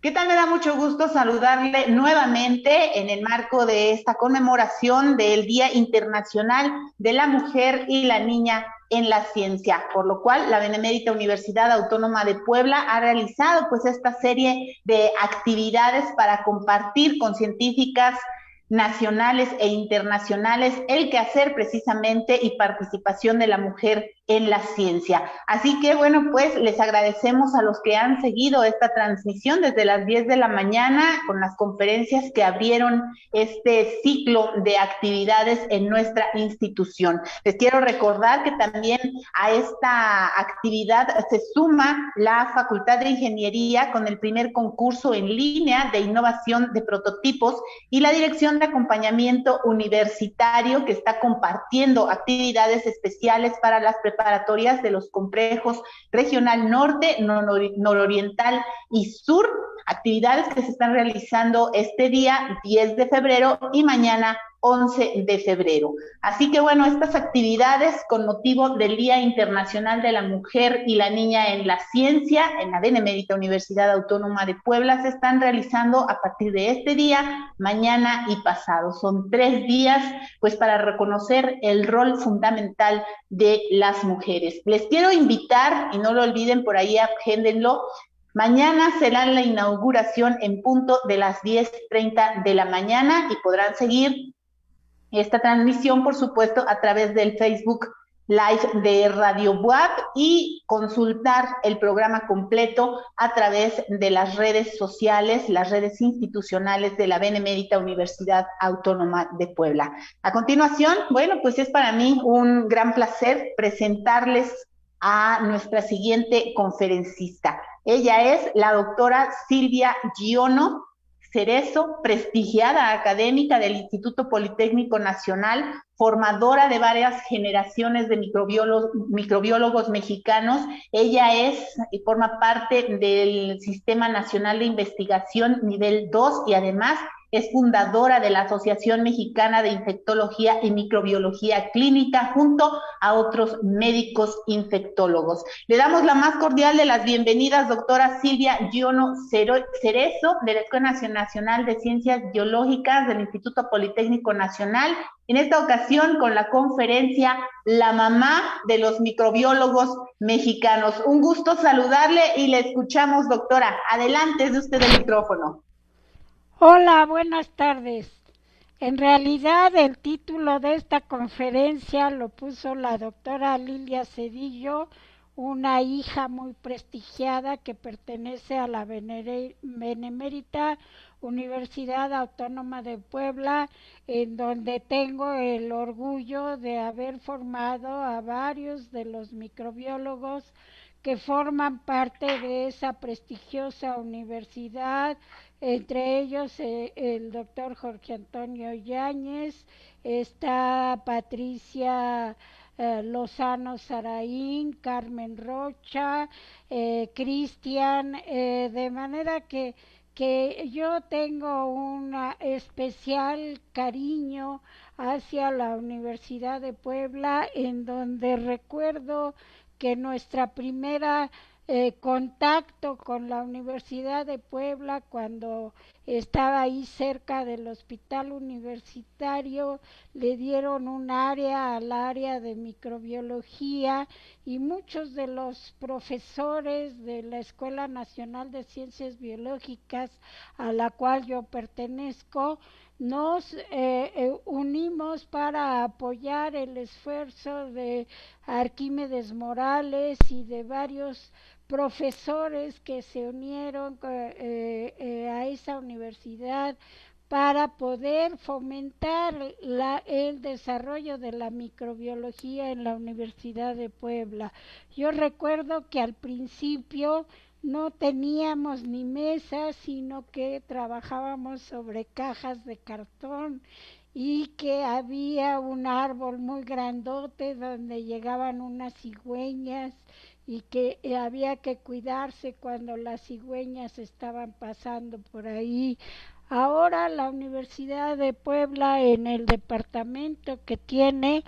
¿Qué tal? Me da mucho gusto saludarle nuevamente en el marco de esta conmemoración del Día Internacional de la Mujer y la Niña en la Ciencia, por lo cual la Benemérita Universidad Autónoma de Puebla ha realizado pues esta serie de actividades para compartir con científicas nacionales e internacionales el quehacer precisamente y participación de la mujer en la ciencia. Así que bueno, pues les agradecemos a los que han seguido esta transmisión desde las 10 de la mañana con las conferencias que abrieron este ciclo de actividades en nuestra institución. Les quiero recordar que también a esta actividad se suma la Facultad de Ingeniería con el primer concurso en línea de innovación de prototipos y la Dirección de Acompañamiento Universitario, que está compartiendo actividades especiales para las preparatorias de los complejos regional norte, nororiental y sur, actividades que se están realizando este día 10 de febrero y mañana 11 de febrero. Así que bueno, estas actividades con motivo del Día Internacional de la Mujer y la Niña en la Ciencia en la Benemérita Universidad Autónoma de Puebla se están realizando a partir de este día, mañana y pasado. Son 3 días pues para reconocer el rol fundamental de las mujeres. Les quiero invitar, y no lo olviden, por ahí agéndenlo, mañana será la inauguración en punto de las 10:30 de la mañana y podrán seguir esta transmisión, por supuesto, a través del Facebook Live de Radio Buap y consultar el programa completo a través de las redes sociales, las redes institucionales de la Benemérita Universidad Autónoma de Puebla. A continuación, bueno, pues es para mí un gran placer presentarles a nuestra siguiente conferencista. Ella es la doctora Silvia Giono Cerezo, prestigiada académica del Instituto Politécnico Nacional, formadora de varias generaciones de microbiólogos mexicanos. Ella es y forma parte del Sistema Nacional de Investigación Nivel 2 y además es fundadora de la Asociación Mexicana de Infectología y Microbiología Clínica, junto a otros médicos infectólogos. Le damos la más cordial de las bienvenidas, doctora Silvia Giono Cerezo, de la Escuela Nacional de Ciencias Biológicas del Instituto Politécnico Nacional, en esta ocasión con la conferencia La mamá de los microbiólogos mexicanos. Un gusto saludarle y le escuchamos, doctora. Adelante, es de usted el micrófono. Hola, buenas tardes. En realidad el título de esta conferencia lo puso la doctora Lilia Cedillo, una hija muy prestigiada que pertenece a la Benemérita Universidad Autónoma de Puebla, en donde tengo el orgullo de haber formado a varios de los microbiólogos que forman parte de esa prestigiosa universidad, entre ellos el doctor Jorge Antonio Yáñez, está Patricia Lozano Saraín, Carmen Rocha, Cristian, de manera que yo tengo un especial cariño hacia la Universidad de Puebla, en donde recuerdo que nuestra primera contacto con la Universidad de Puebla, cuando estaba ahí cerca del hospital universitario, le dieron un área al área de microbiología, y muchos de los profesores de la Escuela Nacional de Ciencias Biológicas, a la cual yo pertenezco, nos unimos para apoyar el esfuerzo de Arquímedes Morales y de varios profesores que se unieron a esa universidad para poder fomentar el desarrollo de la microbiología en la Universidad de Puebla. Yo recuerdo que al principio no teníamos ni mesas, sino que trabajábamos sobre cajas de cartón, y que había un árbol muy grandote donde llegaban unas cigüeñas, y que había que cuidarse cuando las cigüeñas estaban pasando por ahí. Ahora la Universidad de Puebla, en el departamento que tiene,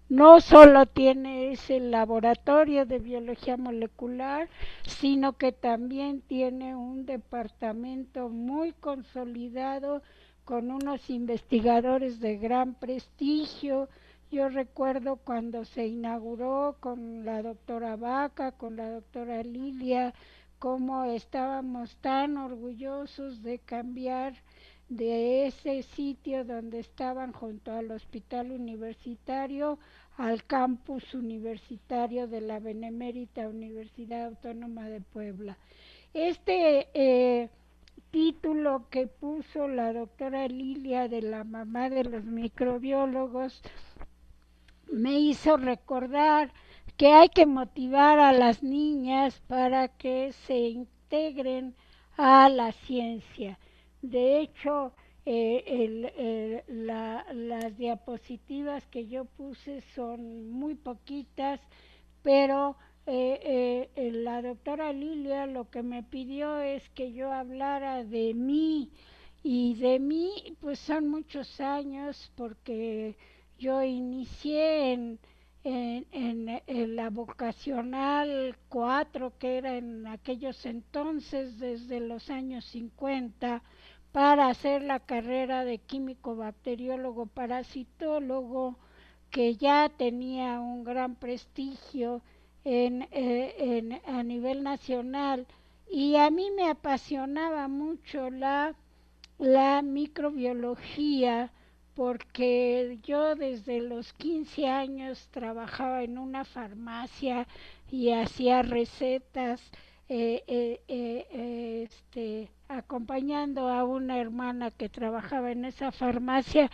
no solo tiene ese laboratorio de biología molecular, sino que también tiene un departamento muy consolidado con unos investigadores de gran prestigio. Yo recuerdo cuando se inauguró con la doctora Vaca, con la doctora Lilia, cómo estábamos tan orgullosos de cambiar de ese sitio donde estaban junto al hospital universitario al campus universitario de la Benemérita Universidad Autónoma de Puebla. Este título que puso la doctora Lilia de la mamá de los microbiólogos me hizo recordar que hay que motivar a las niñas para que se integren a la ciencia. De hecho, las diapositivas que yo puse son muy poquitas, pero la doctora Lilia lo que me pidió es que yo hablara de mí, y de mí pues son muchos años porque yo inicié en la vocacional 4, que era en aquellos entonces, desde los años 50, para hacer la carrera de químico bacteriólogo parasitólogo, que ya tenía un gran prestigio a nivel nacional. Y a mí me apasionaba mucho la microbiología, porque yo desde los 15 años trabajaba en una farmacia y hacía recetas, acompañando a una hermana que trabajaba en esa farmacia,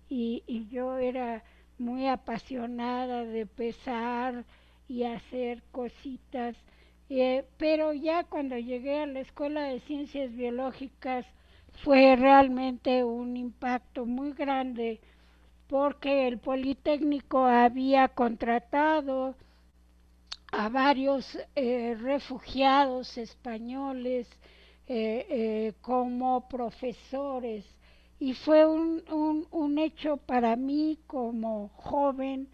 y yo era muy apasionada de pesar y hacer cositas. Pero ya cuando llegué a la Escuela de Ciencias Biológicas fue realmente un impacto muy grande, porque el Politécnico había contratado a varios refugiados españoles como profesores, y fue un hecho para mí como joven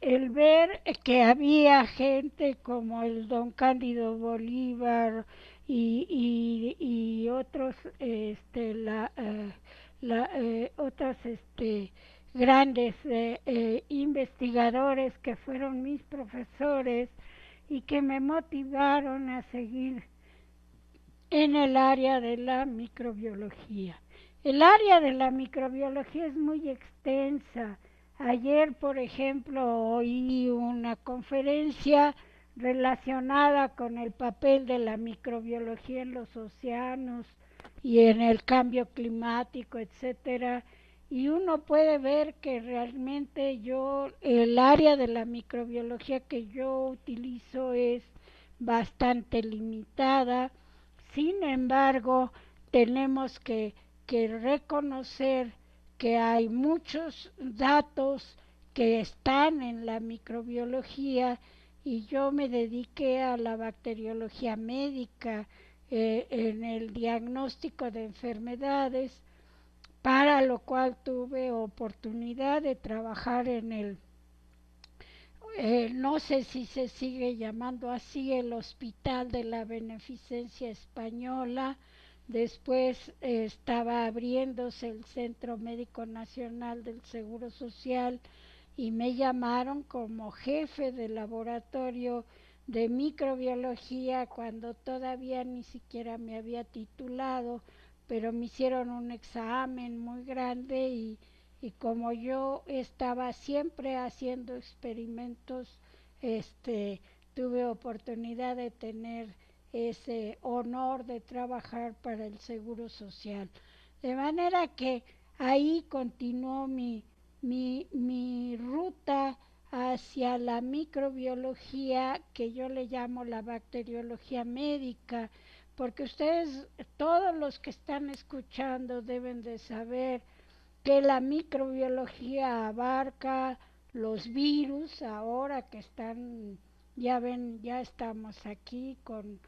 el ver que había gente como el don Cándido Bolívar y otros, otros grandes investigadores que fueron mis profesores y que me motivaron a seguir en el área de la microbiología. El área de la microbiología es muy extensa. Ayer, por ejemplo, oí una conferencia relacionada con el papel de la microbiología en los océanos y en el cambio climático, etcétera. Y uno puede ver que realmente el área de la microbiología que yo utilizo es bastante limitada. Sin embargo, tenemos que reconocer que hay muchos datos que están en la microbiología, y yo me dediqué a la bacteriología médica en el diagnóstico de enfermedades, para lo cual tuve oportunidad de trabajar en no sé si se sigue llamando así, el Hospital de la Beneficencia Española. Después estaba abriéndose el Centro Médico Nacional del Seguro Social, y me llamaron como jefe de laboratorio de microbiología cuando todavía ni siquiera me había titulado, pero me hicieron un examen muy grande, y como yo estaba siempre haciendo experimentos, tuve oportunidad de tener ese honor de trabajar para el Seguro Social. De manera que ahí continuó mi ruta hacia la microbiología, que yo le llamo la bacteriología médica, porque ustedes, todos los que están escuchando, deben de saber que la microbiología abarca los virus. Ahora que están, ya ven, ya estamos aquí con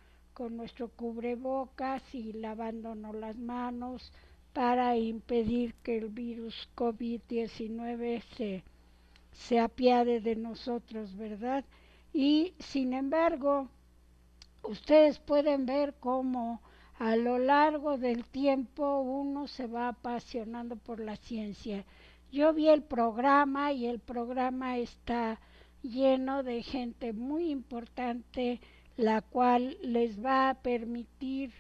nuestro cubrebocas y lavándonos las manos para impedir que el virus COVID-19 se apiade de nosotros, ¿verdad? Y sin embargo, ustedes pueden ver cómo a lo largo del tiempo uno se va apasionando por la ciencia. Yo vi el programa y el programa está lleno de gente muy importante, la cual les va a permitir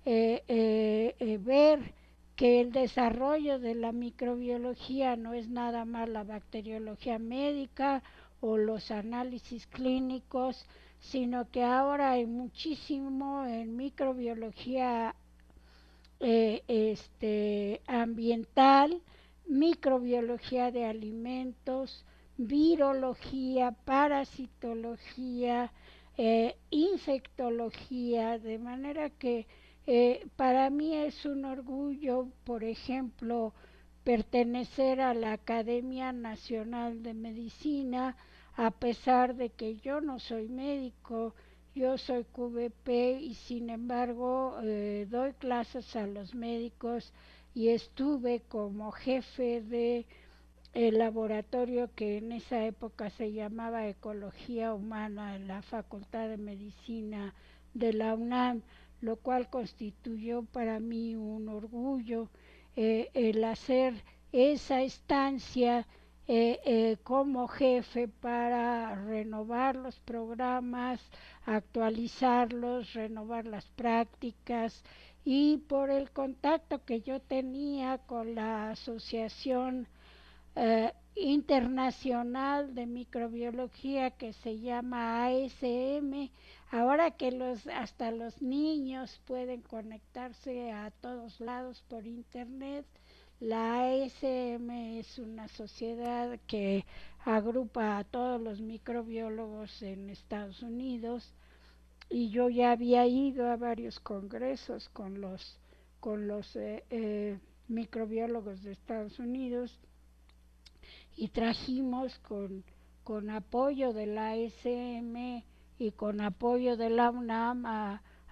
ver que el desarrollo de la microbiología no es nada más la bacteriología médica o los análisis clínicos, sino que ahora hay muchísimo en microbiología ambiental, microbiología de alimentos, virología, parasitología, infectología, de manera que para mí es un orgullo, por ejemplo, pertenecer a la Academia Nacional de Medicina, a pesar de que yo no soy médico. Yo soy QVP y sin embargo doy clases a los médicos y estuve como jefe de el laboratorio que en esa época se llamaba Ecología Humana en la Facultad de Medicina de la UNAM, lo cual constituyó para mí un orgullo el hacer esa estancia como jefe para renovar los programas, actualizarlos, renovar las prácticas y por el contacto que yo tenía con la asociación internacional de microbiología que se llama ASM, ahora que hasta los niños pueden conectarse a todos lados por internet. La ASM es una sociedad que agrupa a todos los microbiólogos en Estados Unidos y yo ya había ido a varios congresos con los microbiólogos de Estados Unidos y trajimos con apoyo de la SM y con apoyo de la UNAM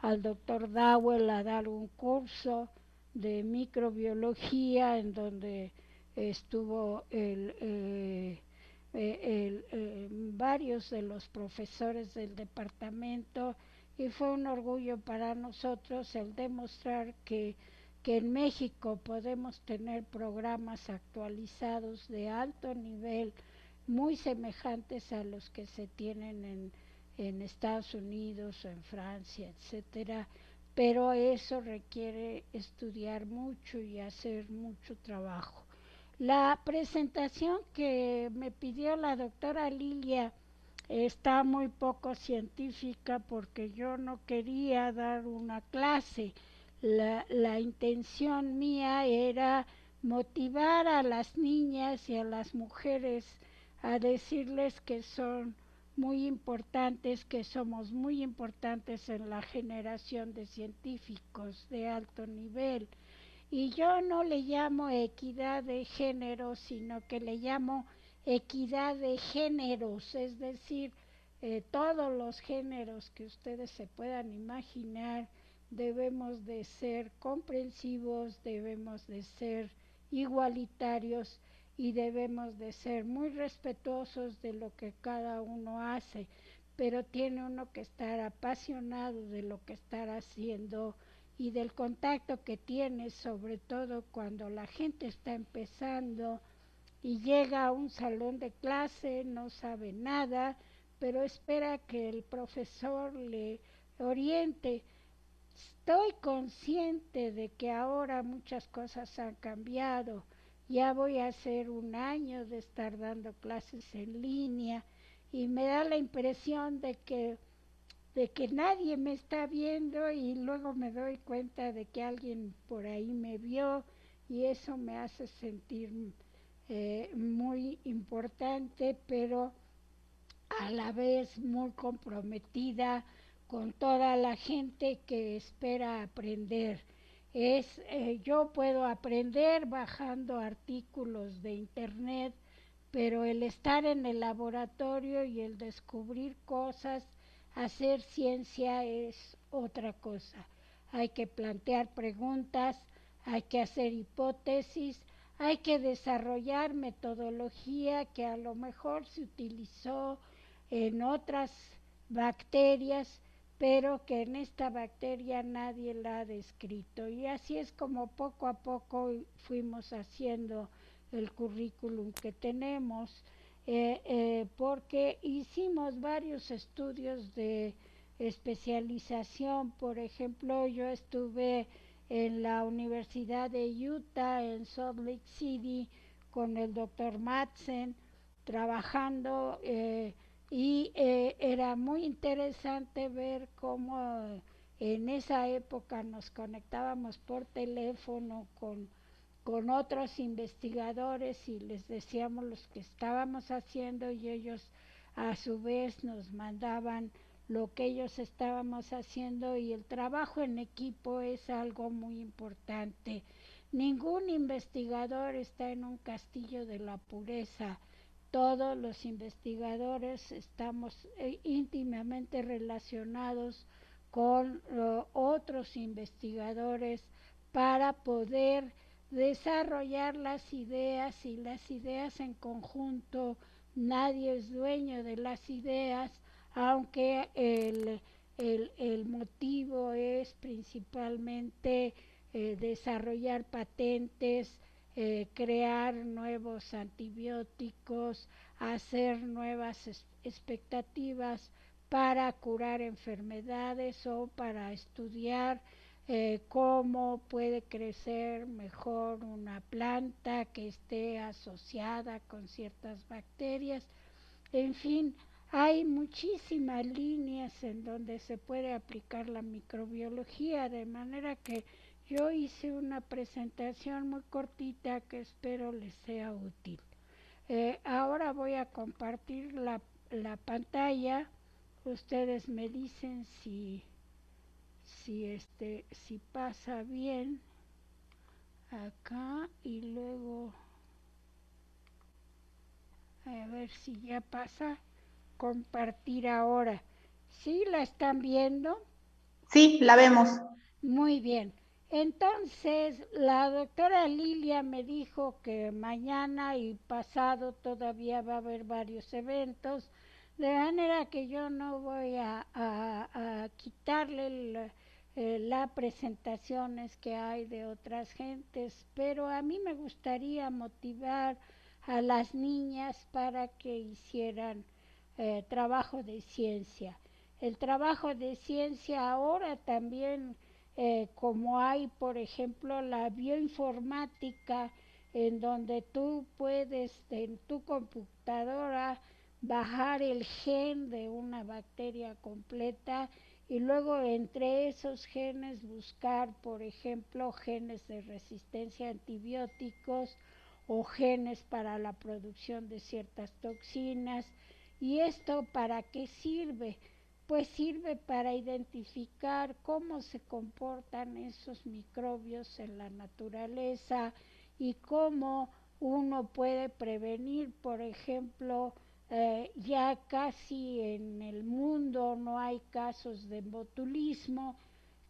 al doctor Dowell a dar un curso de microbiología en donde estuvo varios de los profesores del departamento y fue un orgullo para nosotros el demostrar que en México podemos tener programas actualizados de alto nivel muy semejantes a los que se tienen en Estados Unidos o en Francia, etcétera, pero eso requiere estudiar mucho y hacer mucho trabajo. La presentación que me pidió la doctora Lilia está muy poco científica porque yo no quería dar una clase. La intención mía era motivar a las niñas y a las mujeres a decirles que son muy importantes, que somos muy importantes en la generación de científicos de alto nivel. Y yo no le llamo equidad de género, sino que le llamo equidad de géneros, es decir, todos los géneros que ustedes se puedan imaginar, debemos de ser comprensivos, debemos de ser igualitarios y debemos de ser muy respetuosos de lo que cada uno hace, pero tiene uno que estar apasionado de lo que está haciendo y del contacto que tiene, sobre todo cuando la gente está empezando y llega a un salón de clase, no sabe nada, pero espera que el profesor le oriente. Estoy consciente de que ahora muchas cosas han cambiado. Ya voy a hacer un año de estar dando clases en línea y me da la impresión de que nadie me está viendo y luego me doy cuenta de que alguien por ahí me vio y eso me hace sentir muy importante, pero a la vez muy comprometida con toda la gente que espera aprender. Yo puedo aprender bajando artículos de internet, pero el estar en el laboratorio y el descubrir cosas, hacer ciencia es otra cosa. Hay que plantear preguntas, hay que hacer hipótesis, hay que desarrollar metodología que a lo mejor se utilizó en otras bacterias, pero que en esta bacteria nadie la ha descrito. Y así es como poco a poco fuimos haciendo el currículum que tenemos, porque hicimos varios estudios de especialización. Por ejemplo, yo estuve en la Universidad de Utah, en Salt Lake City, con el doctor Madsen, trabajando, y era muy interesante ver cómo en esa época nos conectábamos por teléfono con otros investigadores y les decíamos lo que estábamos haciendo y ellos a su vez nos mandaban lo que ellos estábamos haciendo, y el trabajo en equipo es algo muy importante. Ningún investigador está en un castillo de la pureza. Todos los investigadores estamos íntimamente relacionados con otros investigadores para poder desarrollar las ideas, y las ideas en conjunto. Nadie es dueño de las ideas, aunque el motivo es principalmente desarrollar patentes, crear nuevos antibióticos, hacer nuevas expectativas para curar enfermedades o para estudiar cómo puede crecer mejor una planta que esté asociada con ciertas bacterias. En fin, hay muchísimas líneas en donde se puede aplicar la microbiología, de manera que yo hice una presentación muy cortita que espero les sea útil. Ahora voy a compartir la pantalla. Ustedes me dicen si pasa bien acá, y luego a ver si ya pasa. Compartir ahora. ¿Sí la están viendo? Sí, la vemos. Muy bien. Entonces, la doctora Lilia me dijo que mañana y pasado todavía va a haber varios eventos, de manera que yo no voy a quitarle las presentaciones que hay de otras gentes, pero a mí me gustaría motivar a las niñas para que hicieran trabajo de ciencia. El trabajo de ciencia ahora también, como hay, por ejemplo, la bioinformática, en donde tú puedes en tu computadora bajar el gen de una bacteria completa y luego entre esos genes buscar, por ejemplo, genes de resistencia a antibióticos o genes para la producción de ciertas toxinas. ¿Y esto para qué sirve? Pues sirve para identificar cómo se comportan esos microbios en la naturaleza y cómo uno puede prevenir, por ejemplo, ya casi en el mundo no hay casos de botulismo,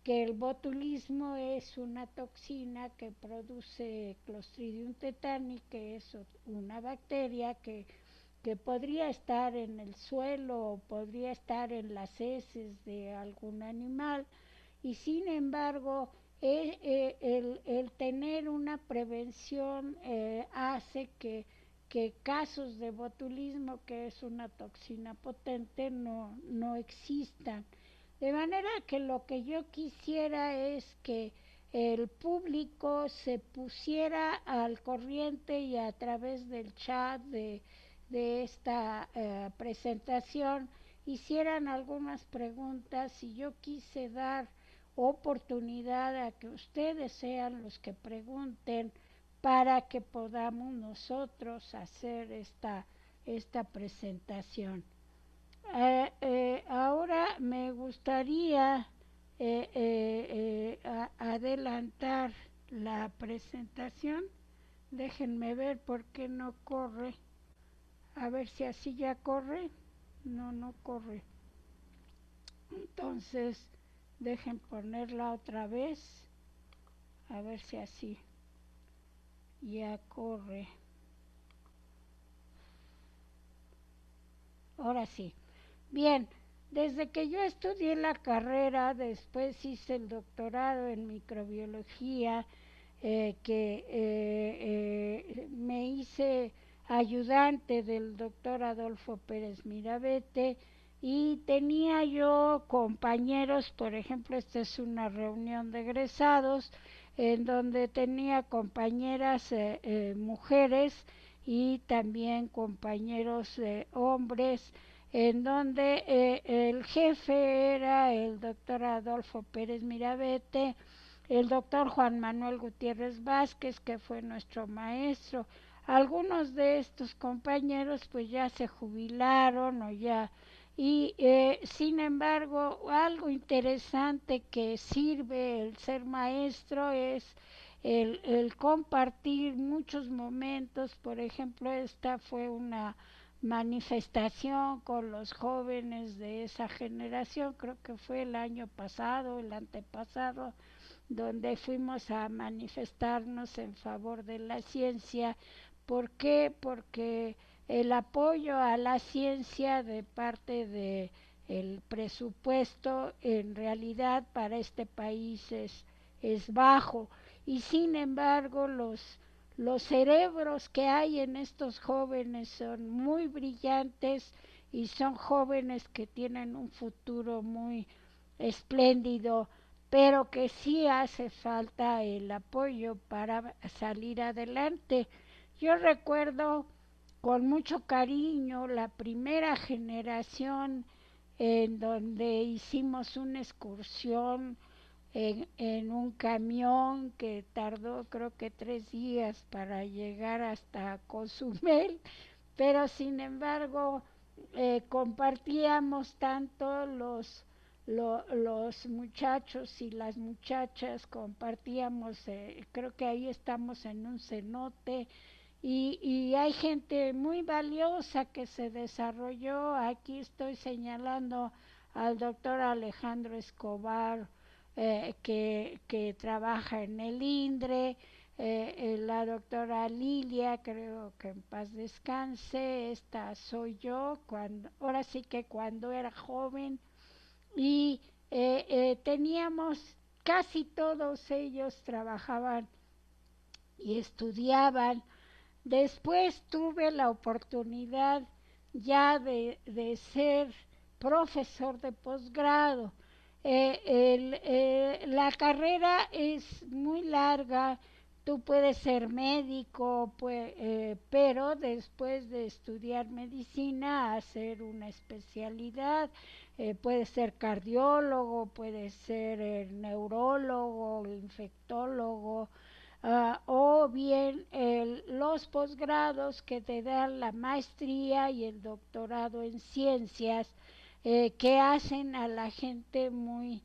que el botulismo es una toxina que produce Clostridium tetani, que es una bacteria que podría estar en el suelo o podría estar en las heces de algún animal, y sin embargo el tener una prevención hace que casos de botulismo, que es una toxina potente, no existan. De manera que lo que yo quisiera es que el público se pusiera al corriente y a través del chat de esta presentación hicieran algunas preguntas, y yo quise dar oportunidad a que ustedes sean los que pregunten para que podamos nosotros hacer esta presentación. Ahora me gustaría adelantar la presentación. Déjenme ver por qué no corre. A ver si así ya corre. No corre. Entonces, dejen ponerla otra vez. A ver si así. Ya corre. Ahora sí. Bien, desde que yo estudié la carrera, después hice el doctorado en microbiología, me hice ayudante del doctor Adolfo Pérez Mirabete y tenía yo compañeros, por ejemplo, esta es una reunión de egresados en donde tenía compañeras mujeres y también compañeros hombres, en donde el jefe era el doctor Adolfo Pérez Mirabete, el doctor Juan Manuel Gutiérrez Vázquez, que fue nuestro maestro. Algunos de estos compañeros pues ya se jubilaron o ya y sin embargo algo interesante que sirve el ser maestro es el compartir muchos momentos. Por ejemplo, esta fue una manifestación con los jóvenes de esa generación, creo que fue el año pasado, el antepasado, donde fuimos a manifestarnos en favor de la ciencia. ¿Por qué? Porque el apoyo a la ciencia de parte de el presupuesto en realidad para este país es bajo y sin embargo los cerebros que hay en estos jóvenes son muy brillantes y son jóvenes que tienen un futuro muy espléndido, pero que sí hace falta el apoyo para salir adelante. Yo recuerdo con mucho cariño la primera generación en donde hicimos una excursión en un camión que tardó creo que 3 días para llegar hasta Cozumel, pero sin embargo compartíamos tanto los muchachos y las muchachas, compartíamos, creo que ahí estamos en un cenote y hay gente muy valiosa que se desarrolló. Aquí estoy señalando al doctor Alejandro Escobar, que trabaja en el INDRE, la doctora Lilia, creo que en paz descanse, esta soy yo, ahora sí que cuando era joven, y teníamos, casi todos ellos trabajaban y estudiaban. Después tuve la oportunidad ya de ser profesor de posgrado. La carrera es muy larga, tú puedes ser médico, pero después de estudiar medicina, hacer una especialidad, puedes ser cardiólogo, puedes ser neurólogo, infectólogo, o bien los posgrados que te dan la maestría y el doctorado en ciencias, que hacen a la gente muy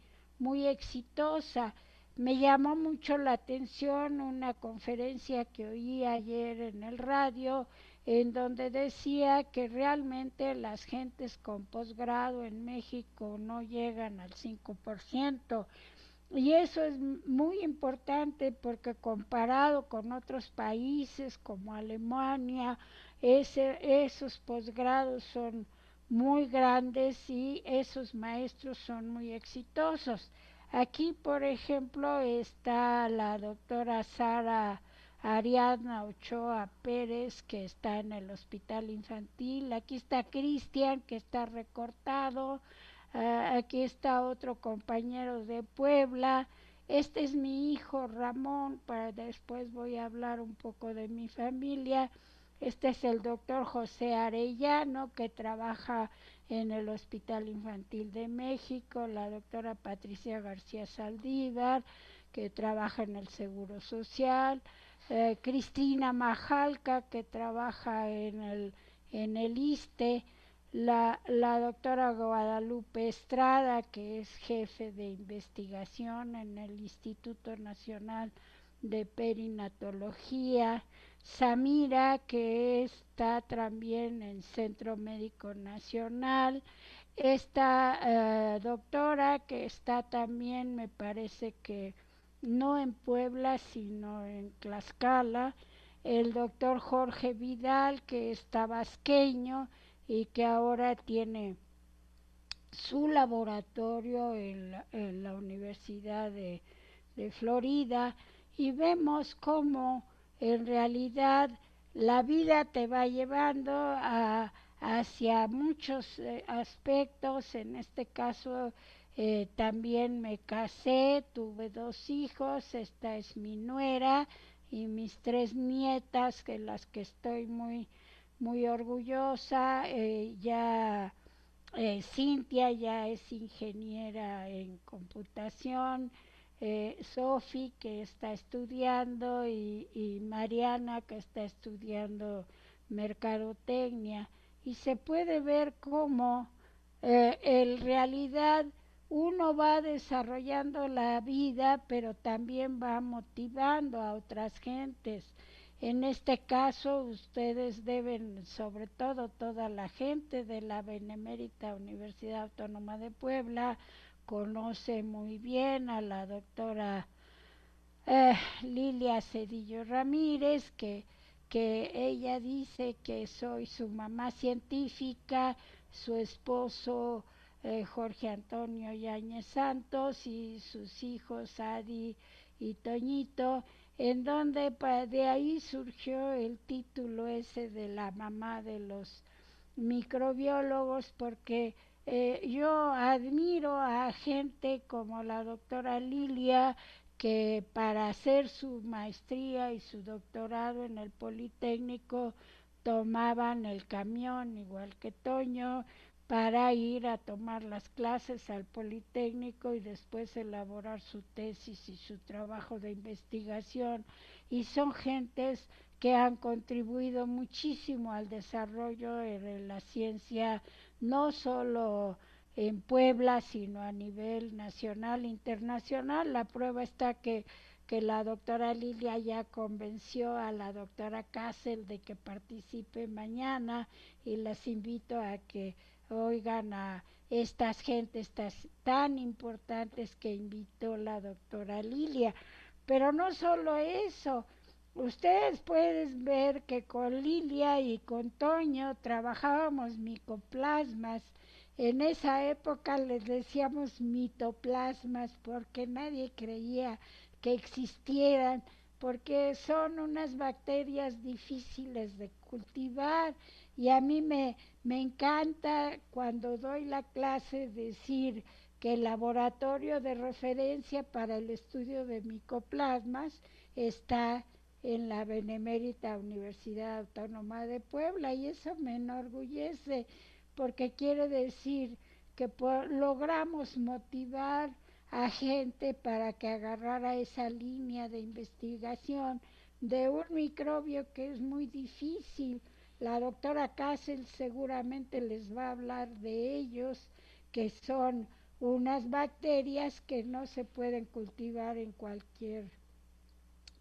exitosa. Me llamó mucho la atención una conferencia que oí ayer en el radio en donde decía que realmente las gentes con posgrado en México no llegan al 5%. Y eso es muy importante porque comparado con otros países como Alemania, esos posgrados son muy grandes y esos maestros son muy exitosos. Aquí, por ejemplo, está la doctora Sara Ariadna Ochoa Pérez, que está en el hospital infantil. Aquí está Cristian, que está recortado. Aquí está otro compañero de Puebla. Este es mi hijo Ramón, para después voy a hablar un poco de mi familia. Este es el doctor José Arellano, que trabaja en el Hospital Infantil de México, la doctora Patricia García Saldívar, que trabaja en el Seguro Social, Cristina Majalca, que trabaja en el ISSSTE, la doctora Guadalupe Estrada, que es jefe de investigación en el Instituto Nacional de Perinatología, Samira, que está también en Centro Médico Nacional, esta doctora que está también, me parece que no en Puebla, sino en Tlaxcala, el doctor Jorge Vidal, que es tabasqueño y que ahora tiene su laboratorio en la Universidad de Florida, y vemos cómo en realidad la vida te va llevando hacia muchos aspectos. En este caso también me casé, tuve 2 hijos, esta es mi nuera y mis 3 nietas, de las que estoy muy orgullosa. Ya Cintia ya es ingeniera en computación, Sofi, que está estudiando, y Mariana, que está estudiando mercadotecnia. Y se puede ver cómo en realidad uno va desarrollando la vida, pero también va motivando a otras gentes. En este caso, ustedes deben, sobre todo toda la gente de la Benemérita Universidad Autónoma de Puebla, conoce muy bien a la doctora Lilia Cedillo Ramírez, que ella dice que soy su mamá científica, su esposo Jorge Antonio Yáñez Santos y sus hijos Adi y Toñito, en donde de ahí surgió el título ese de la mamá de los microbiólogos, porque yo admiro a gente como la doctora Lilia, que para hacer su maestría y su doctorado en el Politécnico tomaban el camión, igual que Toño, para ir a tomar las clases al Politécnico y después elaborar su tesis y su trabajo de investigación. Y son gentes que han contribuido muchísimo al desarrollo de la ciencia, no solo en Puebla, sino a nivel nacional e internacional. La prueba está que la doctora Lilia ya convenció a la doctora Kassel de que participe mañana, y les invito a que oigan a estas gentes tan importantes que invitó la doctora Lilia. Pero no solo eso, ustedes pueden ver que con Lilia y con Toño trabajábamos micoplasmas. En esa época les decíamos mitoplasmas porque nadie creía que existieran, porque son unas bacterias difíciles de cultivar. Y a mí me encanta cuando doy la clase decir que el laboratorio de referencia para el estudio de micoplasmas está en la Benemérita Universidad Autónoma de Puebla, y eso me enorgullece porque quiere decir que logramos motivar a gente para que agarrara esa línea de investigación de un microbio que es muy difícil. La doctora Kassel seguramente les va a hablar de ellos, que son unas bacterias que no se pueden cultivar en cualquier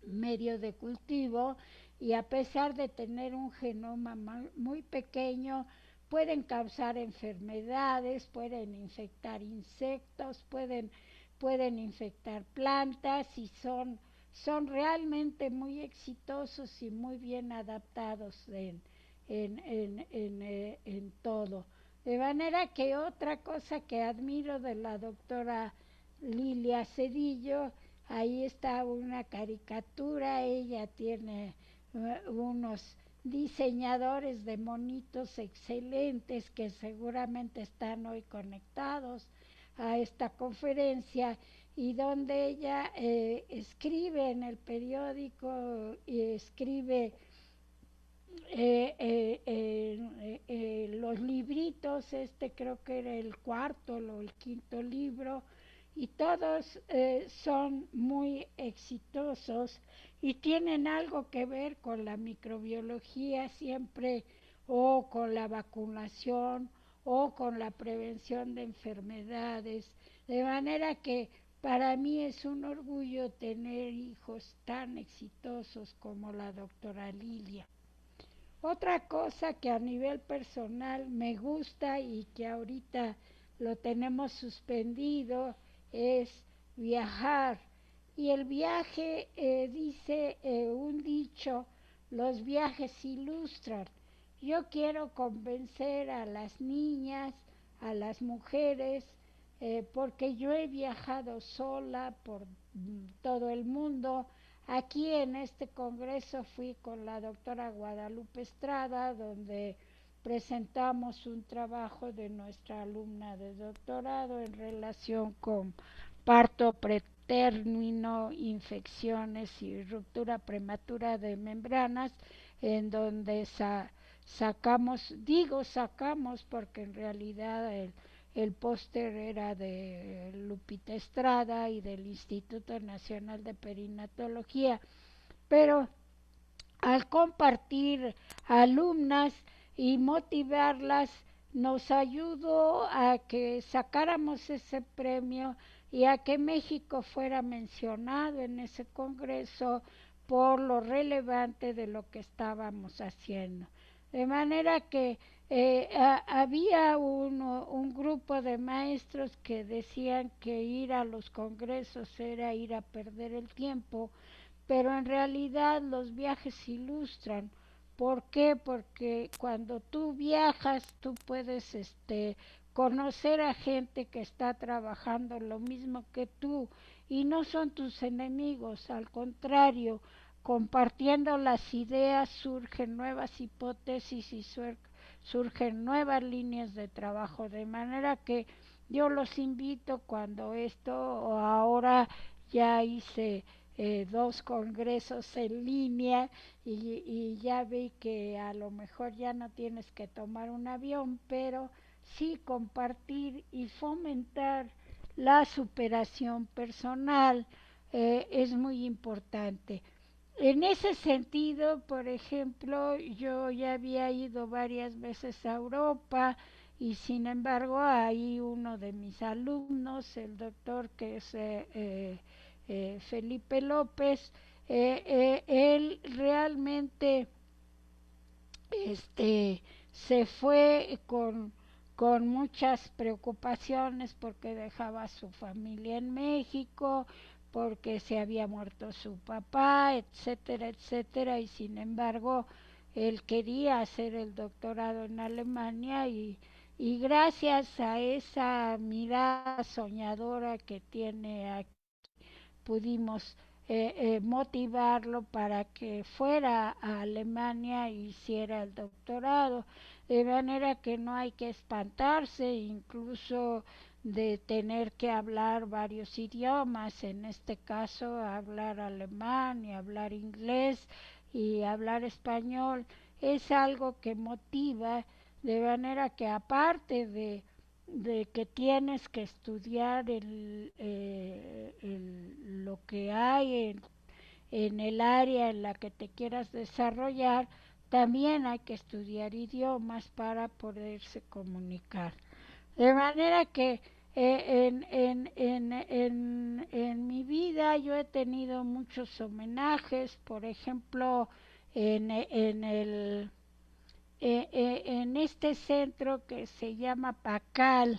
medio de cultivo, y a pesar de tener un genoma muy pequeño, pueden causar enfermedades, pueden infectar insectos, pueden infectar plantas, y son realmente muy exitosos y muy bien adaptados en todo. De manera que otra cosa que admiro de la doctora Lilia Cedillo, ahí está una caricatura, ella tiene unos diseñadores de monitos excelentes que seguramente están hoy conectados a esta conferencia, y donde ella escribe en el periódico y escribe los libritos. Creo que era el cuarto o el quinto libro, y todos son muy exitosos y tienen algo que ver con la microbiología siempre, o con la vacunación, o con la prevención de enfermedades. De manera que para mí es un orgullo tener hijos tan exitosos como la doctora Lilia. Otra cosa que a nivel personal me gusta y que ahorita lo tenemos suspendido es viajar. Y el viaje, dice un dicho, los viajes ilustran. Yo quiero convencer a las niñas, a las mujeres, porque yo he viajado sola por todo el mundo. Aquí en este congreso fui con la doctora Guadalupe Estrada, donde presentamos un trabajo de nuestra alumna de doctorado en relación con parto pretérmino, infecciones y ruptura prematura de membranas, en donde sacamos porque en realidad el póster era de Lupita Estrada y del Instituto Nacional de Perinatología, pero al compartir alumnas y motivarlas, nos ayudó a que sacáramos ese premio y a que México fuera mencionado en ese congreso por lo relevante de lo que estábamos haciendo. De manera que había un grupo de maestros que decían que ir a los congresos era ir a perder el tiempo, pero en realidad los viajes ilustran. ¿Por qué? Porque cuando tú viajas, tú puedes conocer a gente que está trabajando lo mismo que tú y no son tus enemigos, al contrario, compartiendo las ideas surgen nuevas hipótesis y surgen nuevas líneas de trabajo, de manera que yo los invito cuando esto o ahora ya hice dos congresos en línea y ya vi que a lo mejor ya no tienes que tomar un avión, pero sí compartir y fomentar la superación personal es muy importante. En ese sentido, por ejemplo, yo ya había ido varias veces a Europa y sin embargo hay uno de mis alumnos, el doctor que es Felipe López, él realmente se fue con muchas preocupaciones porque dejaba a su familia en México, porque se había muerto su papá, etcétera, etcétera, y sin embargo él quería hacer el doctorado en Alemania y gracias a esa mirada soñadora que tiene aquí, pudimos motivarlo para que fuera a Alemania e hiciera el doctorado, de manera que no hay que espantarse incluso de tener que hablar varios idiomas, en este caso hablar alemán y hablar inglés y hablar español, es algo que motiva, de manera que aparte de que tienes que estudiar lo que hay en el área en la que te quieras desarrollar, también hay que estudiar idiomas para poderse comunicar. De manera que en mi vida yo he tenido muchos homenajes, por ejemplo, en el en este centro que se llama PACAL,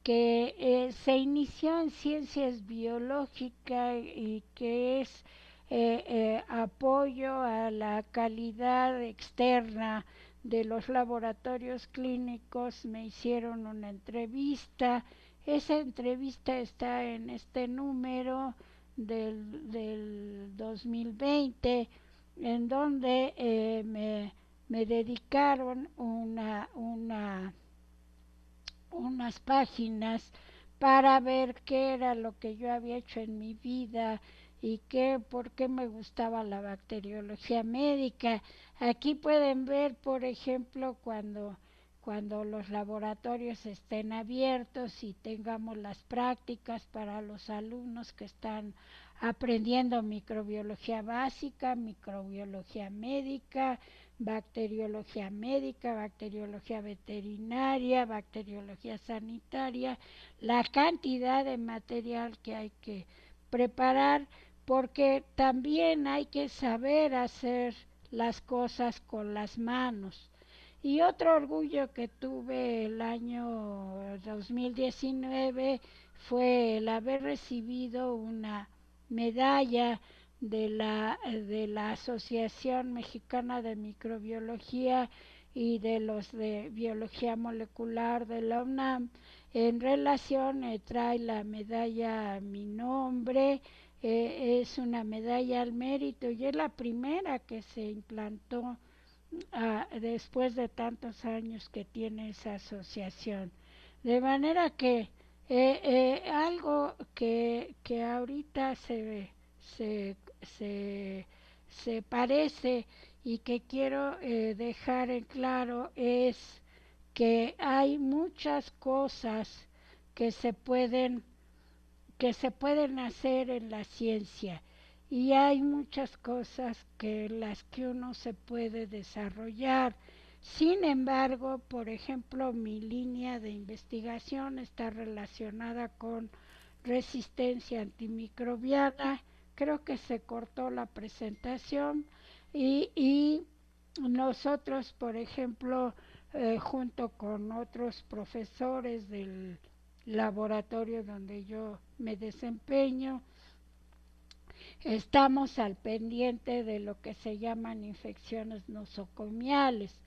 que se inició en ciencias biológicas y que es apoyo a la calidad externa de los laboratorios clínicos. Me hicieron una entrevista, esa entrevista está en este número del 2020, en donde me dedicaron unas páginas para ver qué era lo que yo había hecho en mi vida y por qué me gustaba la bacteriología médica. Aquí pueden ver, por ejemplo, cuando los laboratorios estén abiertos y tengamos las prácticas para los alumnos que están aprendiendo microbiología básica, microbiología médica, bacteriología veterinaria, bacteriología sanitaria, la cantidad de material que hay que preparar, porque también hay que saber hacer las cosas con las manos. Y otro orgullo que tuve el año 2019 fue el haber recibido una medalla de la Asociación Mexicana de Microbiología y de los de Biología Molecular de la UNAM. En relación, trae la medalla a mi nombre, es una medalla al mérito y es la primera que se implantó después de tantos años que tiene esa asociación. De manera que algo que ahorita se, se, se parece y que quiero dejar en claro es que hay muchas cosas que se pueden que se pueden hacer en la ciencia y hay muchas cosas que las que uno se puede desarrollar. Sin embargo, por ejemplo, mi línea de investigación está relacionada con resistencia antimicrobiana. Creo que se cortó la presentación y nosotros, por ejemplo, junto con otros profesores del laboratorio donde yo me desempeño, estamos al pendiente de lo que se llaman infecciones nosocomiales.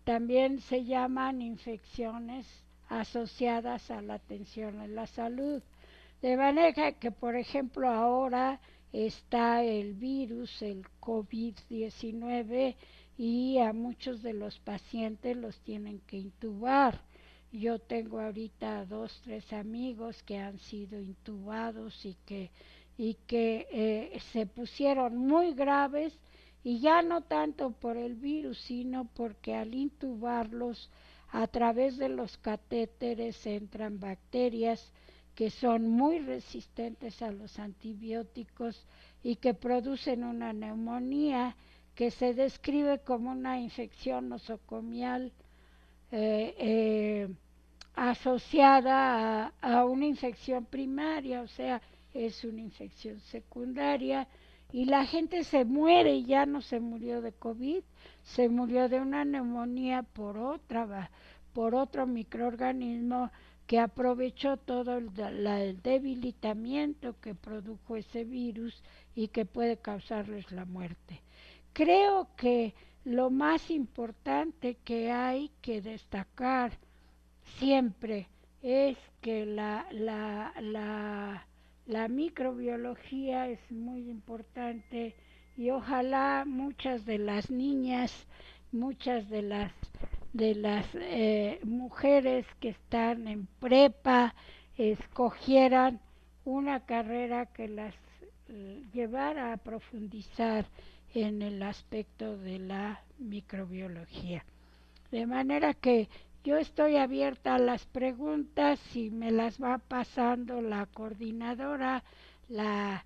También se llaman infecciones asociadas a la atención en la salud. De manera que, por ejemplo, ahora está el virus, el COVID-19, y a muchos de los pacientes los tienen que intubar. Yo tengo ahorita 2, 3 amigos que han sido intubados y que se pusieron muy graves y ya no tanto por el virus, sino porque al intubarlos a través de los catéteres entran bacterias que son muy resistentes a los antibióticos y que producen una neumonía que se describe como una infección nosocomial eh, eh, asociada a una infección primaria, o sea, es una infección secundaria y la gente se muere y ya no se murió de COVID, se murió de una neumonía por otro microorganismo que aprovechó todo el debilitamiento que produjo ese virus y que puede causarles la muerte. Creo que lo más importante que hay que destacar siempre es que la microbiología es muy importante y ojalá muchas de las niñas, muchas de las mujeres que están en prepa escogieran una carrera que las llevara a profundizar en el aspecto de la microbiología. De manera que yo estoy abierta a las preguntas y me las va pasando la coordinadora, la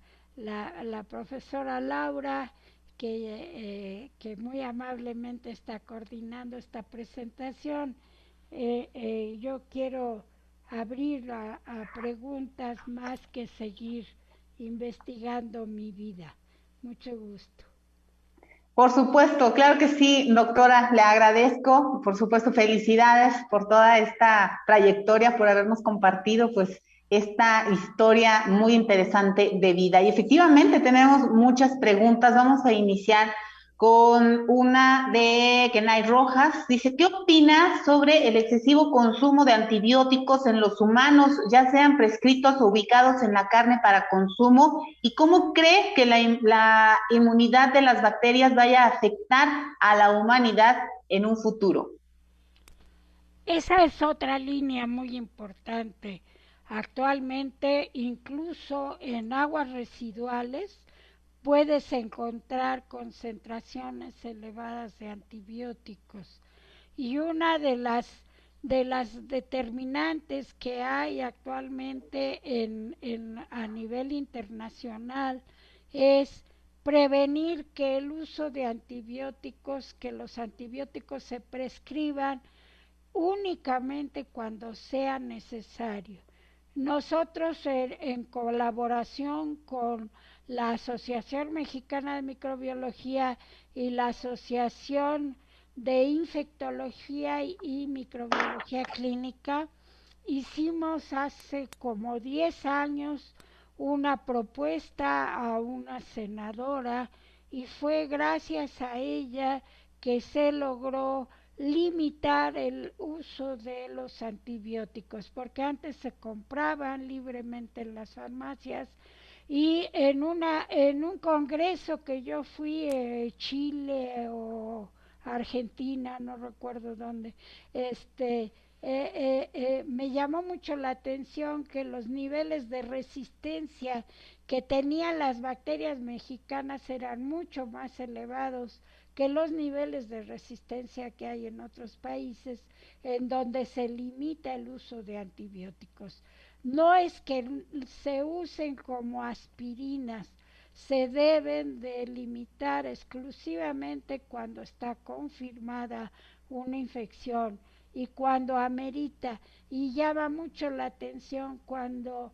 profesora Laura, que muy amablemente está coordinando esta presentación. Yo quiero abrir a preguntas más que seguir investigando mi vida. Mucho gusto. Por supuesto, claro que sí, doctora, le agradezco, por supuesto, felicidades por toda esta trayectoria, por habernos compartido, pues, esta historia muy interesante de vida. Y efectivamente tenemos muchas preguntas. Vamos a iniciar con una de Kenay Rojas. Dice, ¿qué opinas sobre el excesivo consumo de antibióticos en los humanos, ya sean prescritos o ubicados en la carne para consumo? ¿Y cómo cree que la inmunidad de las bacterias vaya a afectar a la humanidad en un futuro? Esa es otra línea muy importante. Actualmente, incluso en aguas residuales, puedes encontrar concentraciones elevadas de antibióticos. Y una de las determinantes que hay actualmente a nivel internacional es prevenir que el uso de antibióticos, que los antibióticos se prescriban únicamente cuando sea necesario. Nosotros en colaboración con la Asociación Mexicana de Microbiología y la Asociación de Infectología y Microbiología Clínica, hicimos hace como 10 años una propuesta a una senadora y fue gracias a ella que se logró limitar el uso de los antibióticos, porque antes se compraban libremente en las farmacias y en un congreso que yo fui, Chile o Argentina, no recuerdo dónde, este, me llamó mucho la atención que los niveles de resistencia que tenían las bacterias mexicanas eran mucho más elevados que los niveles de resistencia que hay en otros países en donde se limita el uso de antibióticos. No es que se usen como aspirinas, se deben de limitar exclusivamente cuando está confirmada una infección y cuando amerita. Y llama mucho la atención cuando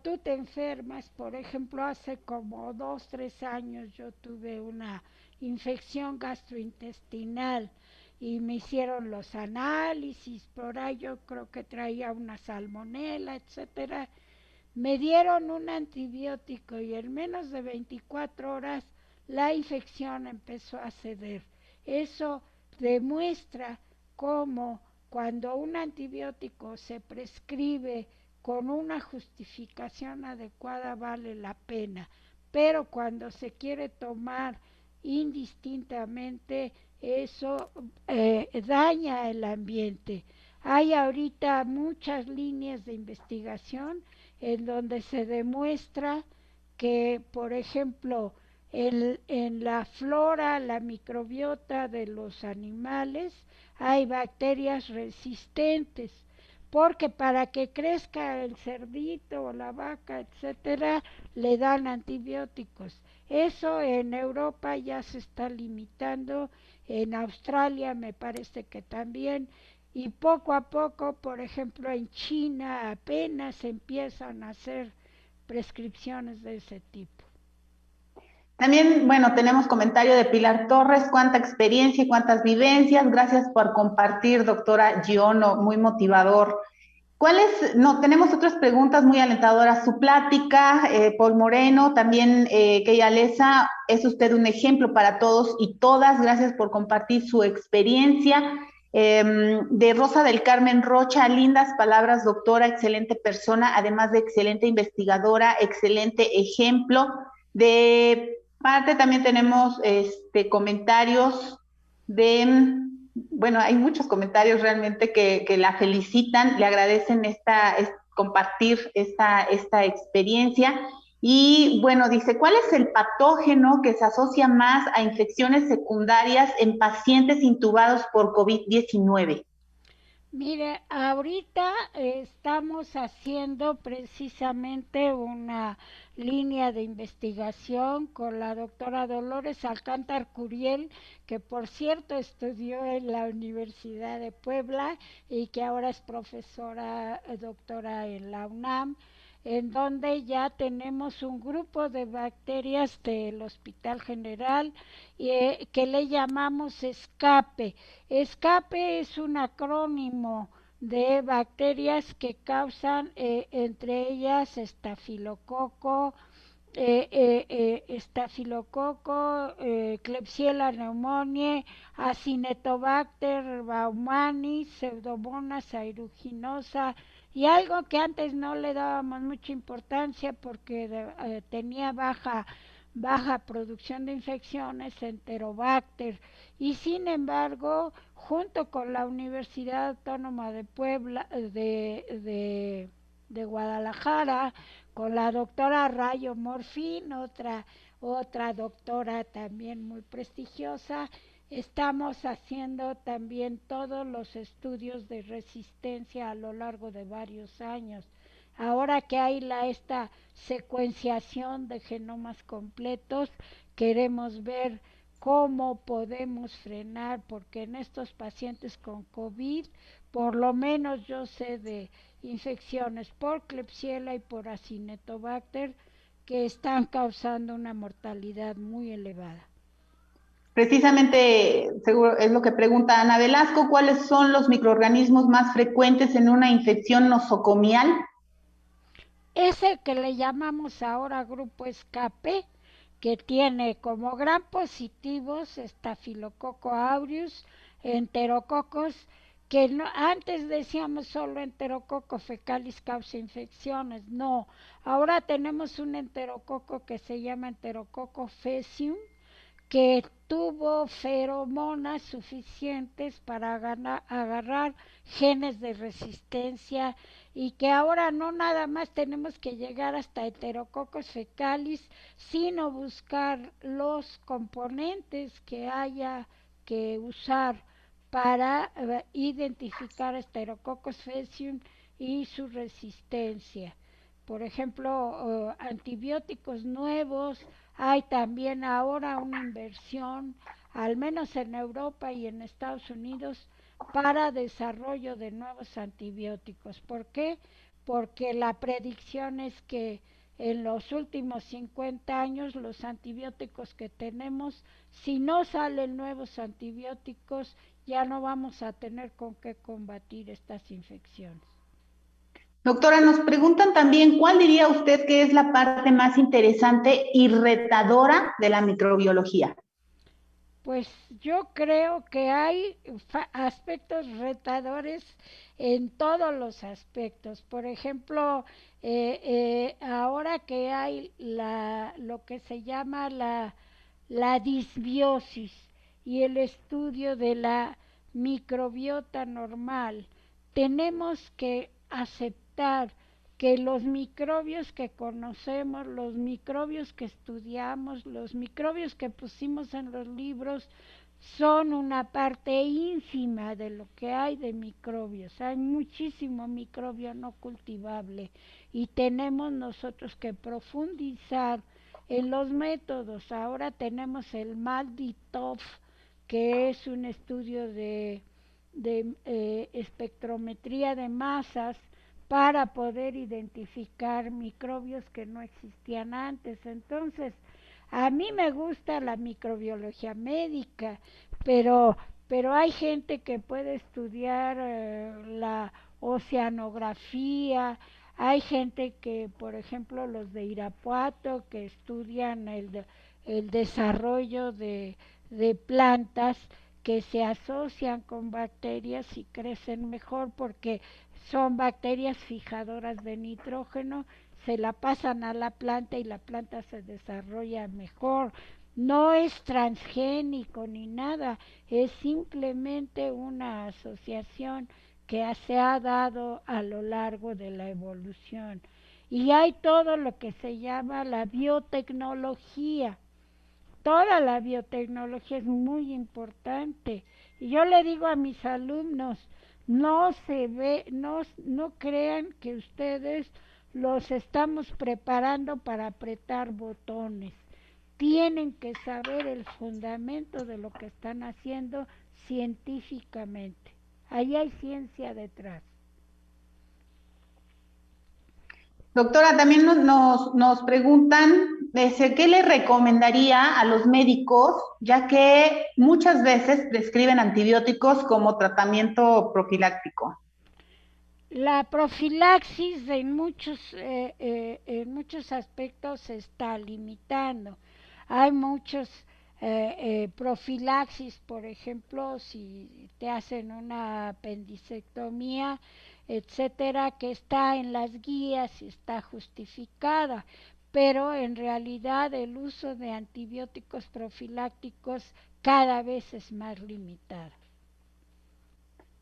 tú te enfermas. Por ejemplo, hace como 2, 3 años yo tuve una infección gastrointestinal y me hicieron los análisis, por ahí yo creo que traía una salmonela, etcétera. Me dieron un antibiótico y en menos de 24 horas la infección empezó a ceder. Eso demuestra cómo cuando un antibiótico se prescribe con una justificación adecuada vale la pena, pero cuando se quiere tomar indistintamente eso daña el ambiente. Hay ahorita muchas líneas de investigación en donde se demuestra que, por ejemplo, en la flora, la microbiota de los animales, hay bacterias resistentes, porque para que crezca el cerdito o la vaca, etcétera, le dan antibióticos. Eso en Europa ya se está limitando, en Australia me parece que también, y poco a poco, por ejemplo, en China apenas empiezan a hacer prescripciones de ese tipo. También, bueno, tenemos comentario de Pilar Torres, cuánta experiencia y cuántas vivencias. Gracias por compartir, doctora Giono, muy motivador. ¿Cuáles? No, tenemos otras preguntas muy alentadoras. Su plática, Paul Moreno, también Keya Leza, es usted un ejemplo para todos y todas. Gracias por compartir su experiencia. De Rosa del Carmen Rocha, lindas palabras, doctora, excelente persona, además de excelente investigadora, excelente ejemplo. De parte también tenemos comentarios de, bueno, hay muchos comentarios realmente que la felicitan, le agradecen compartir esta experiencia. Y bueno, dice, ¿cuál es el patógeno que se asocia más a infecciones secundarias en pacientes intubados por COVID-19? Mire, ahorita estamos haciendo precisamente una línea de investigación con la doctora Dolores Alcántar Curiel, que por cierto estudió en la Universidad de Puebla y que ahora es profesora doctora en la UNAM, en donde ya tenemos un grupo de bacterias del Hospital General que le llamamos escape. Escape es un acrónimo de bacterias que causan, entre ellas, Klebsiella pneumoniae, Acinetobacter baumannii, Pseudomonas aeruginosa y algo que antes no le dábamos mucha importancia porque tenía baja producción de infecciones, Enterobacter, y sin embargo, junto con la Universidad Autónoma de Puebla, de Guadalajara, con la doctora Rayo Morfín, otra doctora también muy prestigiosa, estamos haciendo también todos los estudios de resistencia a lo largo de varios años. Ahora que hay esta secuenciación de genomas completos, queremos ver cómo podemos frenar, porque en estos pacientes con COVID, por lo menos yo sé de infecciones por Klebsiella y por Acinetobacter que están causando una mortalidad muy elevada. Precisamente, seguro es lo que pregunta Ana Velasco, ¿cuáles son los microorganismos más frecuentes en una infección nosocomial? Ese que le llamamos ahora grupo escape, que tiene como gran positivos Staphylococcus aureus, enterococos, que no, antes decíamos solo enterococo fecalis causa infecciones, no, ahora tenemos un enterococo que se llama enterococo faecium, que tuvo feromonas suficientes para agarrar genes de resistencia y que ahora no nada más tenemos que llegar hasta heterococos fecalis, sino buscar los componentes que haya que usar para identificar Staphylococcus faecium y su resistencia. Por ejemplo, antibióticos nuevos, hay también ahora una inversión, al menos en Europa y en Estados Unidos, para desarrollo de nuevos antibióticos. ¿Por qué? Porque la predicción es que en los últimos 50 años los antibióticos que tenemos, si no salen nuevos antibióticos, ya no vamos a tener con qué combatir estas infecciones. Doctora, nos preguntan también, ¿cuál diría usted que es la parte más interesante y retadora de la microbiología? Pues yo creo que hay aspectos retadores en todos los aspectos. Por ejemplo, ahora que hay lo que se llama la disbiosis y el estudio de la microbiota normal, tenemos que aceptar que los microbios que conocemos, los microbios que estudiamos, los microbios que pusimos en los libros, son una parte ínfima de lo que hay de microbios. Hay muchísimo microbio no cultivable y tenemos nosotros que profundizar en los métodos. Ahora tenemos el MALDI-TOF, que es un estudio de espectrometría de masas para poder identificar microbios que no existían antes. Entonces, a mí me gusta la microbiología médica, pero, pero hay gente que puede estudiar la oceanografía, hay gente que, por ejemplo, los de Irapuato, que estudian el desarrollo de plantas que se asocian con bacterias y crecen mejor porque son bacterias fijadoras de nitrógeno, se la pasan a la planta y la planta se desarrolla mejor. No es transgénico ni nada, es simplemente una asociación que se ha dado a lo largo de la evolución. Y hay todo lo que se llama la biotecnología. Toda la biotecnología es muy importante. Y yo le digo a mis alumnos, no crean que ustedes los estamos preparando para apretar botones. Tienen que saber el fundamento de lo que están haciendo científicamente. Ahí hay ciencia detrás. Doctora, también nos preguntan ¿qué le recomendaría a los médicos, ya que muchas veces prescriben antibióticos como tratamiento profiláctico? La profilaxis en muchos aspectos se está limitando. Hay muchos profilaxis, por ejemplo, si te hacen una apendicectomía, etcétera, que está en las guías y está justificada, pero en realidad el uso de antibióticos profilácticos cada vez es más limitado.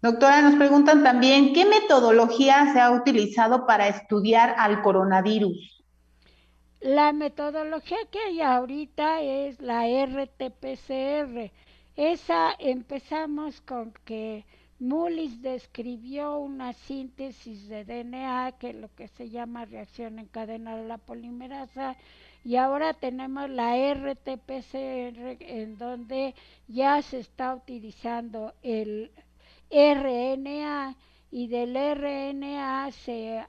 Doctora, nos preguntan también, ¿qué metodología se ha utilizado para estudiar al coronavirus? La metodología que hay ahorita es la RT-PCR. Esa empezamos con que Mullis describió una síntesis de DNA, que es lo que se llama reacción en cadena de la polimerasa, y ahora tenemos la RT-PCR en donde ya se está utilizando el RNA y del RNA se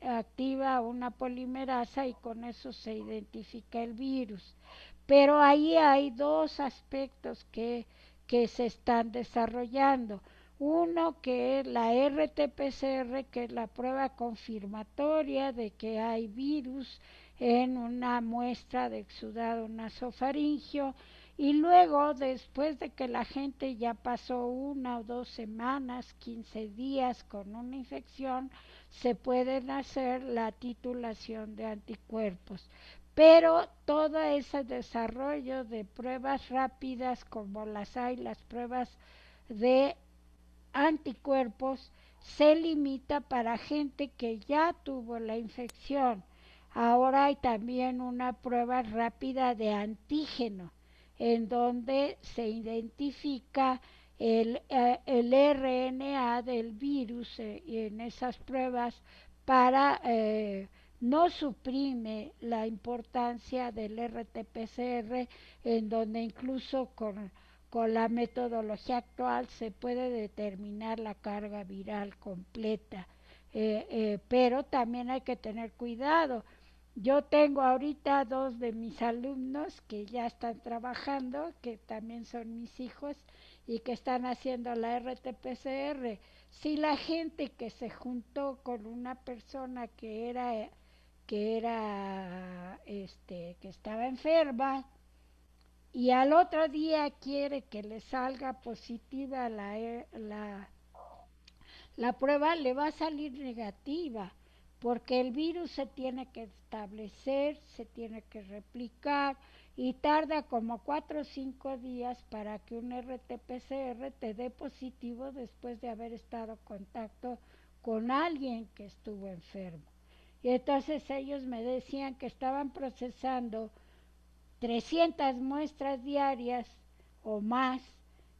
activa una polimerasa y con eso se identifica el virus. Pero ahí hay dos aspectos que se están desarrollando. Uno que es la RT-PCR, que es la prueba confirmatoria de que hay virus en una muestra de exudado nasofaringio, y luego, después de que la gente ya pasó 1 o 2 semanas, 15 días con una infección, se pueden hacer la titulación de anticuerpos. Pero todo ese desarrollo de pruebas rápidas, como las pruebas de anticuerpos, se limita para gente que ya tuvo la infección. Ahora hay también una prueba rápida de antígeno, en donde se identifica el RNA del virus en esas pruebas para no suprime la importancia del RT-PCR, en donde incluso con la metodología actual se puede determinar la carga viral completa, pero también hay que tener cuidado. Yo tengo ahorita 2 de mis alumnos que ya están trabajando, que también son mis hijos y que están haciendo la RT-PCR. Si la gente que se juntó con una persona que estaba enferma, y al otro día quiere que le salga positiva la prueba, le va a salir negativa, porque el virus se tiene que establecer, se tiene que replicar y tarda como 4 o 5 días para que un RT-PCR te dé positivo después de haber estado en contacto con alguien que estuvo enfermo. Y entonces ellos me decían que estaban procesando 300 muestras diarias o más,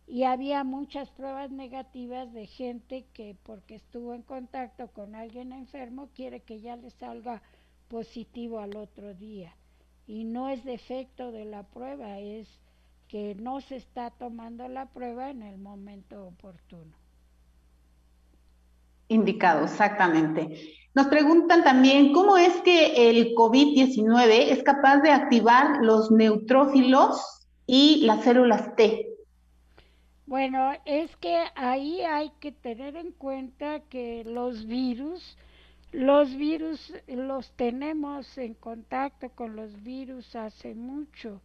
y había muchas pruebas negativas de gente que, porque estuvo en contacto con alguien enfermo, quiere que ya le salga positivo al otro día. Y no es defecto de la prueba, es que no se está tomando la prueba en el momento oportuno. Indicado, exactamente. Nos preguntan también cómo es que el COVID-19 es capaz de activar los neutrófilos y las células T. Bueno, es que ahí hay que tener en cuenta que los virus los tenemos en contacto con los virus hace mucho,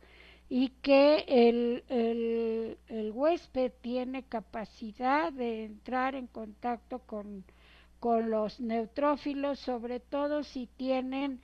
y que el huésped tiene capacidad de entrar en contacto con los neutrófilos, sobre todo si tienen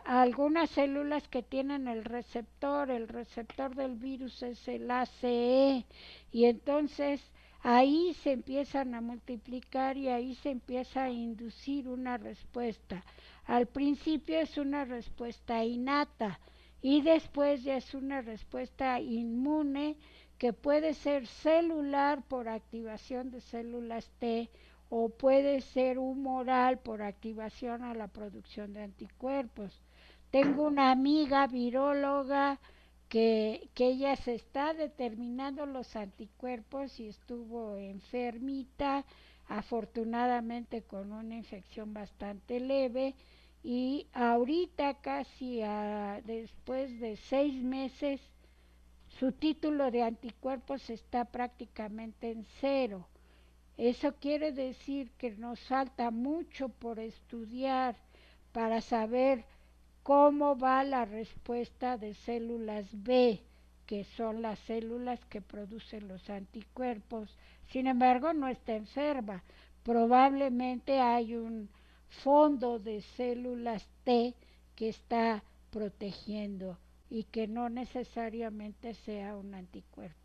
algunas células que tienen el receptor del virus es el ACE, y entonces ahí se empiezan a multiplicar y ahí se empieza a inducir una respuesta. Al principio es una respuesta innata y después ya es una respuesta inmune, que puede ser celular por activación de células T, o puede ser humoral por activación a la producción de anticuerpos. Tengo una amiga viróloga que ella se está determinando los anticuerpos y estuvo enfermita, afortunadamente con una infección bastante leve, y ahorita después de 6 meses su título de anticuerpos está prácticamente en cero. Eso quiere decir que nos falta mucho por estudiar para saber cómo va la respuesta de células B, que son las células que producen los anticuerpos. Sin embargo, no está enferma. Probablemente hay un fondo de células T que está protegiendo y que no necesariamente sea un anticuerpo.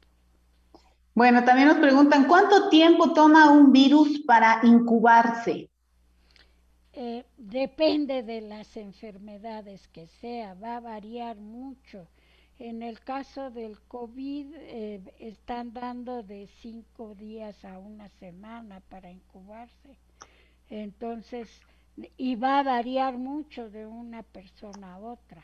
Bueno, también nos preguntan cuánto tiempo toma un virus para incubarse. Depende de las enfermedades que sea, va a variar mucho. En el caso del COVID, están dando de 5 días a una semana para incubarse. Entonces, y va a variar mucho de una persona a otra.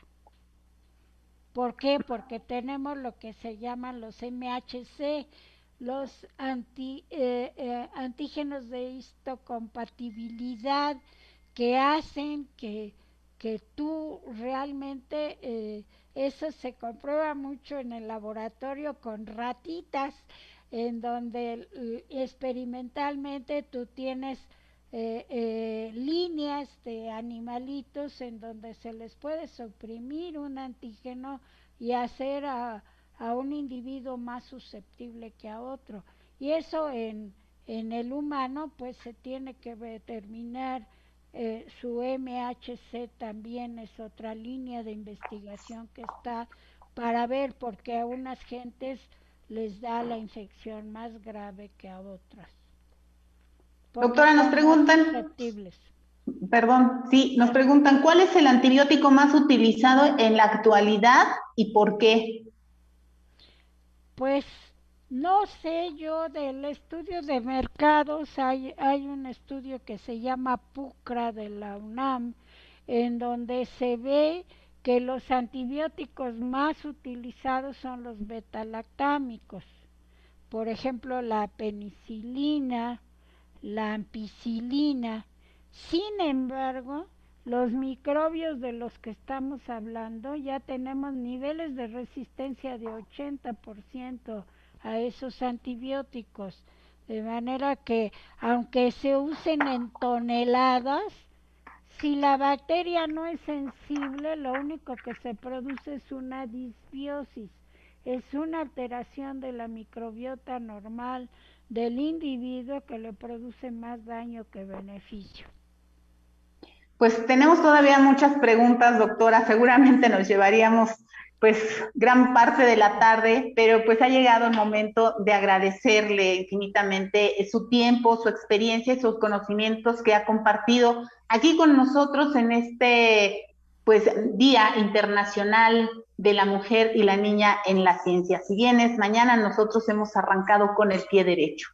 ¿Por qué? Porque tenemos lo que se llaman los MHC, los antígenos de histocompatibilidad, que hacen que tú realmente, eso se comprueba mucho en el laboratorio con ratitas. en donde experimentalmente tú tienes líneas de animalitos en donde se les puede suprimir un antígeno y hacer a un individuo más susceptible que a otro. Y eso en el humano pues se tiene que determinar su MHC también es otra línea de investigación que está para ver por qué a unas gentes les da la infección más grave que a otras, porque Doctora, nos son más preguntan, susceptibles. perdón, sí, nos preguntan, ¿cuál es el antibiótico más utilizado en la actualidad y por qué? Pues no sé yo del estudio de mercados, hay un estudio que se llama PUCRA de la UNAM, en donde se ve que los antibióticos más utilizados son los betalactámicos. Por ejemplo, la penicilina, la ampicilina. Sin embargo, los microbios de los que estamos hablando ya tenemos niveles de resistencia de 80% a esos antibióticos. De manera que, aunque se usen en toneladas, si la bacteria no es sensible, lo único que se produce es una disbiosis, es una alteración de la microbiota normal del individuo que le produce más daño que beneficio. Pues tenemos todavía muchas preguntas, doctora. Seguramente nos llevaríamos pues gran parte de la tarde, pero pues ha llegado el momento de agradecerle infinitamente su tiempo, su experiencia y sus conocimientos que ha compartido aquí con nosotros en este pues Día Internacional de la Mujer y la Niña en la Ciencia. Si bien es mañana, nosotros hemos arrancado con el pie derecho.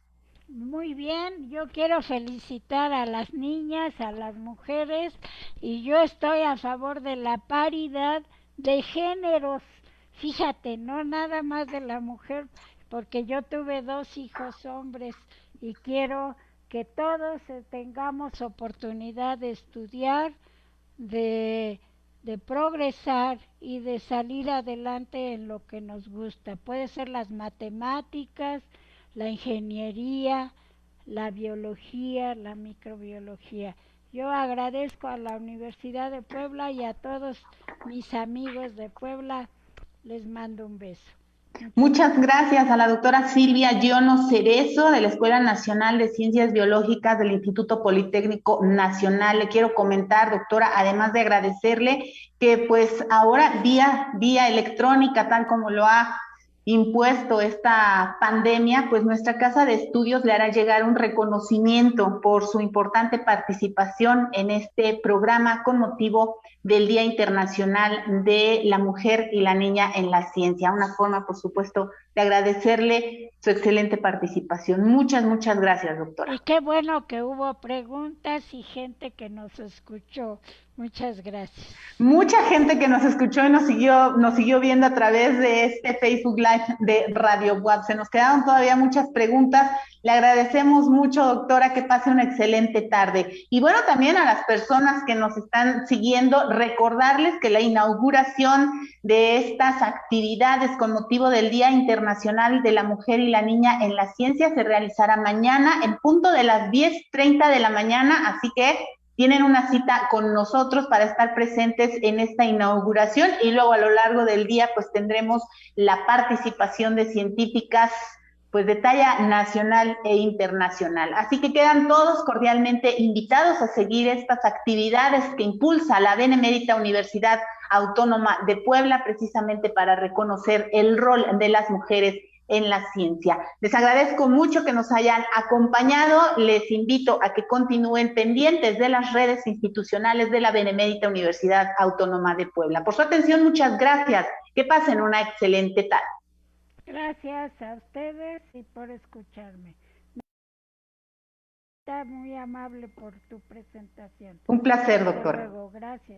Muy bien, yo quiero felicitar a las niñas, a las mujeres, y yo estoy a favor de la paridad de géneros. Fíjate, no nada más de la mujer, porque yo tuve dos hijos hombres y quiero que todos tengamos oportunidad de estudiar, de, de progresar y de salir adelante en lo que nos gusta. Puede ser las matemáticas, la ingeniería, la biología, la microbiología. Yo agradezco a la Universidad de Puebla y a todos mis amigos de Puebla. Les mando un beso. Muchas Muchas gracias a la doctora Silvia Giono Cerezo de la Escuela Nacional de Ciencias Biológicas del Instituto Politécnico Nacional. Le quiero comentar, doctora, además de agradecerle que pues ahora vía electrónica, tal como lo ha impuesto esta pandemia, pues nuestra casa de estudios le hará llegar un reconocimiento por su importante participación en este programa con motivo del Día Internacional de la Mujer y la Niña en la Ciencia. Una forma, por supuesto, de agradecerle su excelente participación. Muchas gracias, doctora. Y qué bueno que hubo preguntas y gente que nos escuchó. Muchas gracias. Mucha gente que nos escuchó y nos siguió viendo a través de este Facebook Live de Radio WAP. Se nos quedaron todavía muchas preguntas. Le agradecemos mucho, doctora, que pase una excelente tarde. Y bueno, también a las personas que nos están siguiendo, recordarles que la inauguración de estas actividades con motivo del Día Internacional de la Mujer y la Niña en la Ciencia se realizará mañana en punto de las 10:30 de la mañana, así que tienen una cita con nosotros para estar presentes en esta inauguración y luego a lo largo del día pues tendremos la participación de científicas pues de talla nacional e internacional. Así que quedan todos cordialmente invitados a seguir estas actividades que impulsa la Benemérita Universidad Autónoma de Puebla precisamente para reconocer el rol de las mujeres en la ciencia. Les agradezco mucho que nos hayan acompañado. Les invito a que continúen pendientes de las redes institucionales de la Benemérita Universidad Autónoma de Puebla. Por su atención, muchas gracias. Que pasen una excelente tarde. Gracias a ustedes y por escucharme. Está muy amable por tu presentación. Un placer, Hasta doctora. luego, gracias.